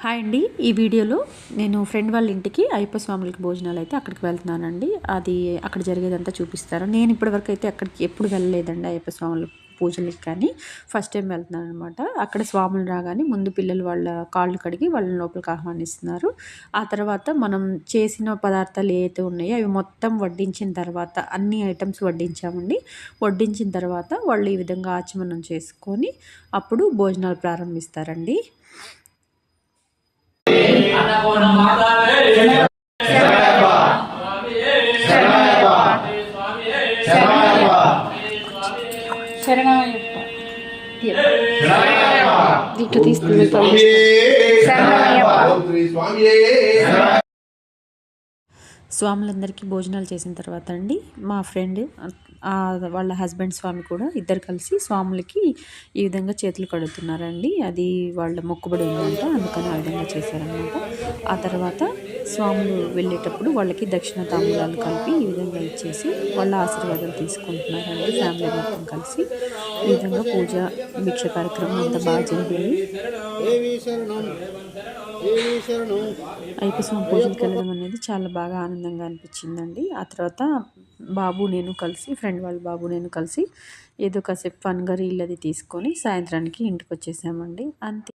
Hi అండి. ఈ వీడియోలో నేను ఫ్రెండ్ వాళ్ళ ఇంటికి అయ్యప్ప స్వాములకి భోజనాలు అయితే అక్కడికి వెళ్తున్నానండి. అది అక్కడ జరిగేదంతా చూపిస్తారు. నేను ఇప్పటివరకు అయితే అక్కడికి ఎప్పుడు వెళ్ళలేదండి అయ్యప్ప స్వాముల పూజలకి, కానీ ఫస్ట్ టైం వెళ్తున్నాను అనమాట. అక్కడ స్వాములు రాగానే ముందు పిల్లలు వాళ్ళ కాళ్ళు కడిగి వాళ్ళని లోపలికి ఆహ్వానిస్తున్నారు. ఆ తర్వాత మనం చేసిన పదార్థాలు ఏవైతే ఉన్నాయో అవి మొత్తం వడ్డించిన తర్వాత అన్ని ఐటమ్స్ వడ్డించామండి. వడ్డించిన తర్వాత వాళ్ళు ఈ విధంగా ఆచమనం చేసుకొని అప్పుడు భోజనాలు ప్రారంభిస్తారండి. ఇటు తీసుకుని స్వాములందరికీ భోజనాలు చేసిన తర్వాత అండి మా ఫ్రెండ్ వాళ్ళ హస్బెండ్ స్వామి కూడా ఇద్దరు కలిసి స్వాములకి ఈ విధంగా చేతులు కడుగుతున్నారండి. అది వాళ్ళ మొక్కుబడి ఉందంట, అందుకని ఆ విధంగా చేశారనమాట. ఆ తర్వాత స్వాములు వెళ్ళేటప్పుడు వాళ్ళకి దక్షిణ తాంబూలాలు కలిపి ఈ విధంగా ఇచ్చేసి వాళ్ళ ఆశీర్వాదాలు తీసుకుంటున్నారండి. ఫ్యామిలీ మొత్తం కలిసి ఈ విధంగా పూజ భిక్ష కార్యక్రమం అంతా బాగా జరిగింది. అయ్యప్ప స్వామి పూజలకు వెళ్ళడం అనేది చాలా బాగా ఆనందంగా అనిపించిందండి. ఆ తర్వాత బాబు నేను కలిసి ఫ్రెండ్ వాళ్ళ బాబు నేను కలిసి ఏదో కాసేపు ఫన్గా రీల్ అది తీసుకొని సాయంత్రానికి ఇంటికి వచ్చేసామండి. అంతే.